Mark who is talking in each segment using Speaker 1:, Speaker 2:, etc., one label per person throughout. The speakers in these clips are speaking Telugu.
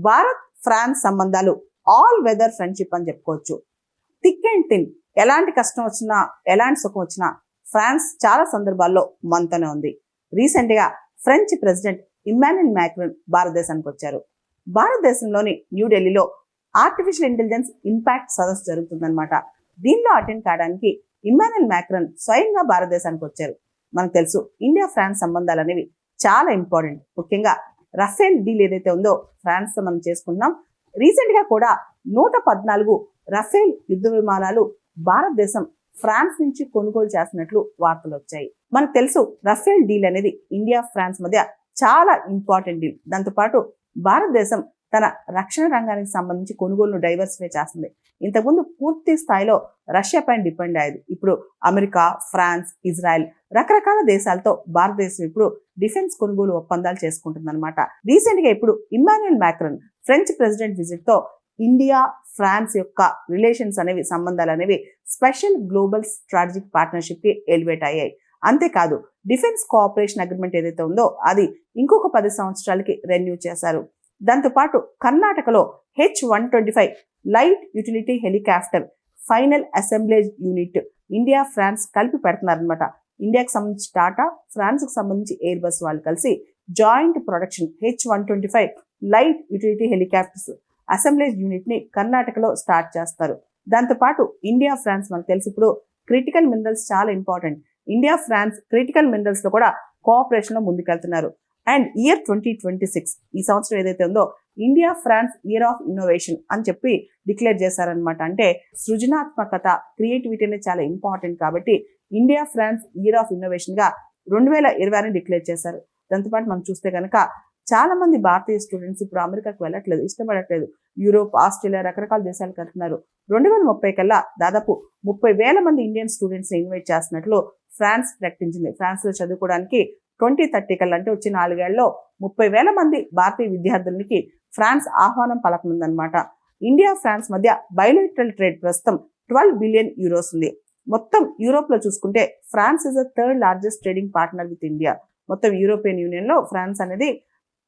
Speaker 1: భారత్ ఫ్రాన్స్ సంబంధాలు ఆల్ వెదర్ ఫ్రెండ్షిప్ అని చెప్పుకోవచ్చు. థిక్ అండ్ థిన్, ఎలాంటి కష్టం వచ్చినా ఎలాంటి సుఖం వచ్చినా ఫ్రాన్స్ చాలా సందర్భాల్లో మనతోనే ఉంది. రీసెంట్ గా ఫ్రెంచ్ ప్రెసిడెంట్ ఇమ్మాన్యుయల్ మ్యాక్రాన్ భారతదేశానికి వచ్చారు. భారతదేశంలోని న్యూఢిల్లీలో ఆర్టిఫిషియల్ ఇంటెలిజెన్స్ ఇంపాక్ట్ సదస్సు జరుగుతుందన్నమాట. దీనిలో అటెండ్ కావడానికి ఇమ్మాన్యుయల్ మ్యాక్రాన్ స్వయంగా భారతదేశానికి వచ్చారు. మనకు తెలుసు ఇండియా ఫ్రాన్స్ సంబంధాలు అనేవి చాలా ఇంపార్టెంట్. ముఖ్యంగా రఫేల్ డీల్ ఏదైతే ఉందో ఫ్రాన్స్ తో మనం చేసుకుంటున్నాం. రీసెంట్ గా కూడా 114 రఫేల్ యుద్ధ విమానాలు భారతదేశం ఫ్రాన్స్ నుంచి కొనుగోలు చేస్తున్నట్లు వార్తలు వచ్చాయి. మనకు తెలుసు రఫేల్ డీల్ అనేది ఇండియా ఫ్రాన్స్ మధ్య చాలా ఇంపార్టెంట్ డీల్. దాంతోపాటు భారతదేశం తన రక్షణ రంగానికి సంబంధించి కొనుగోలును డైవర్సిఫై చేస్తుంది. ఇంతకుముందు పూర్తి స్థాయిలో రష్యా పైన డిపెండ్ అయ్యేది. ఇప్పుడు అమెరికా, ఫ్రాన్స్, ఇజ్రాయెల్ రకరకాల దేశాలతో భారతదేశం ఇప్పుడు డిఫెన్స్ కొనుగోలు ఒప్పందాలు చేసుకుంటుంది అనమాట. రీసెంట్ గా ఇప్పుడు Immanuel Macron French president visit తో ఇండియా ఫ్రాన్స్ యొక్క రిలేషన్స్ అనేవి సంబంధాలు అనేవి స్పెషల్ గ్లోబల్ స్ట్రాటజిక్ పార్ట్నర్షిప్ కి ఎలివేట్ అయ్యాయి. అంతేకాదు డిఫెన్స్ కోఆపరేషన్ అగ్రిమెంట్ ఏదైతే ఉందో అది ఇంకొక 10 సంవత్సరాలకి రెన్యూ చేశారు. దాంతోపాటు కర్ణాటకలో H-125 light utility helicopter final assemblage unit India France కలిపి పెడుతున్నారనమాట. ఇండియాకి సంబంధించి టాటా, ఫ్రాన్స్ కి సంబంధించి ఎయిర్ బస్ వాళ్ళు కలిసి joint production H-125 light utility helicopters assemblage unit ని కర్ణాటకలో స్టార్ట్ చేస్తారు. దాంతోపాటు ఇండియా ఫ్రాన్స్ మనకు తెలిసి ఇప్పుడు క్రిటికల్ మినరల్స్ చాలా important. India France critical minerals లో కూడా కోఆపరేషన్ లో ముందుకెళ్తున్నారు. అండ్ ఇయర్ 2026 ఈ సంవత్సరం ఏదైతే ఉందో India France year of innovation అని చెప్పి డిక్లేర్ చేశారనమాట. అంటే సృజనాత్మకత, క్రియేటివిటీ అనేది చాలా ఇంపార్టెంట్ కాబట్టి India France year of innovation గా 2026 డిక్లేర్ చేశారు. దాంతోపాటు మనం చూస్తే కనుక చాలా మంది భారతీయ స్టూడెంట్స్ ఇప్పుడు అమెరికాకు వెళ్ళట్లేదు, ఇష్టపడట్లేదు. యూరోప్, ఆస్ట్రేలియా రకరకాల దేశాలకు వెళ్తున్నారు. 2030 కల్లా దాదాపు 30,000 మంది ఇండియన్ స్టూడెంట్స్ ని ఇన్వైట్ చేస్తున్నట్లు ఫ్రాన్స్ ప్రకటించింది. ఫ్రాన్స్ లో చదువుకోవడానికి 2030 కల్లా అంటే వచ్చే 4 ఏళ్లలో 30,000 మంది భారతీయ విద్యార్థులకి ఫ్రాన్స్ ఆహ్వానం పలకనుందనమాట. ఇండియా ఫ్రాన్స్ మధ్య బయోలిటరల్ ట్రేడ్ ప్రస్తుతం 12 బిలియన్ యూరోస్ ఉంది. మొత్తం యూరోప్ లో చూసుకుంటే France is the third largest trading partner with India. మొత్తం యూరోపియన్ యూనియన్ లో ఫ్రాన్స్ అనేది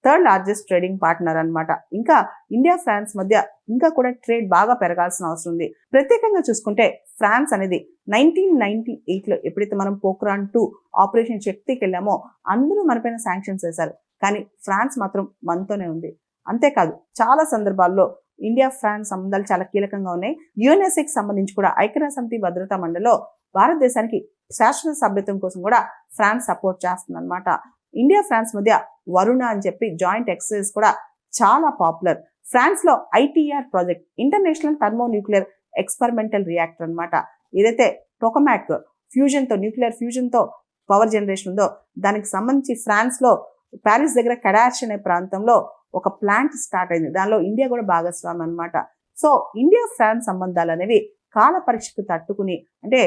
Speaker 1: థర్డ్ లార్జెస్ట్ ట్రేడింగ్ పార్ట్నర్ అనమాట. ఇంకా ఇండియా ఫ్రాన్స్ మధ్య ఇంకా కూడా ట్రేడ్ బాగా పెరగాల్సిన అవసరం ఉంది. ప్రత్యేకంగా చూసుకుంటే ఫ్రాన్స్ అనేది 1998 లో ఎప్పుడైతే మనం పోఖ్రాన్ 2 ఆపరేషన్ శక్తికి వెళ్ళామో అందరూ మనపైన శాంక్షన్స్ వేశారు. కానీ ఫ్రాన్స్ మాత్రం మనతోనే ఉంది. అంతేకాదు చాలా సందర్భాల్లో ఇండియా ఫ్రాన్స్ సంబంధాలు చాలా కీలకంగా ఉన్నాయి. యుఎన్ఎస్ఏకి సంబంధించి కూడా ఐక్యరాజ్య సమితి భద్రతా మండలిలో భారతదేశానికి శాశ్వత సభ్యత్వం కోసం కూడా ఫ్రాన్స్ సపోర్ట్ చేస్తుంది అనమాట. ఇండియా ఫ్రాన్స్ మధ్య వరుణ అని చెప్పి జాయింట్ ఎక్సర్సైజ్ కూడా చాలా పాపులర్. ఫ్రాన్స్ లో ITR project international thermonuclear experimental reactor అనమాట. ఏదైతే టోకమాక్ ఫ్యూజన్ తో న్యూక్లియర్ ఫ్యూజన్ తో పవర్ జనరేషన్ ఉందో దానికి సంబంధించి ఫ్రాన్స్ లో ప్యారిస్ దగ్గర కడార్ష్ అనే ప్రాంతంలో ఒక ప్లాంట్ స్టార్ట్ అయింది. దానిలో ఇండియా కూడా భాగస్వామి అనమాట. సో ఇండియా ఫ్రాన్స్ సంబంధాలు అనేవి కాల పరీక్షకు తట్టుకుని అంటే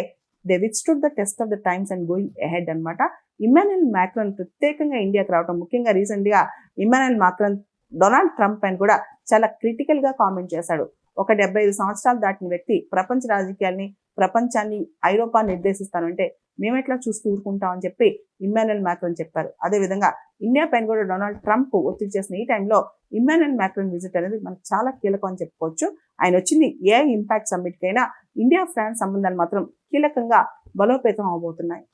Speaker 1: they withstood the test of the times and going ahead అనమాట. ఇమ్మాన్యుయల్ మ్యాక్రాన్ ప్రత్యేకంగా ఇండియాకి రావడం, ముఖ్యంగా రీసెంట్ గా ఇమ్మాన్యుయల్ మ్యాక్రాన్ డొనాల్డ్ ట్రంప్ పైన కూడా చాలా క్రిటికల్ గా కామెంట్ చేశాడు. ఒక 75 సంవత్సరాలు దాటిన వ్యక్తి ప్రపంచ రాజకీయాల్ని, ప్రపంచాన్ని, ఐరోపా నిర్దేశిస్తానంటే మేమెట్లా చూస్తూ ఊరుకుంటాం అని చెప్పి ఇమ్మాన్యుయల్ మ్యాక్రాన్ చెప్పారు. అదేవిధంగా ఇండియా పైన కూడా డొనాల్డ్ ట్రంప్ ఒత్తిడి చేసిన ఈ టైంలో ఇమ్మాన్యుయల్ మ్యాక్రాన్ విజిట్ అనేది మనకు చాలా కీలకం అని చెప్పుకోవచ్చు. ఆయన వచ్చింది ఏ ఇంపాక్ట్ సమ్మిట్ కైనా ఇండియా ఫ్రాన్స్ సంబంధాలు మాత్రం కీలకంగా బలోపేతం అవబోతున్నాయి.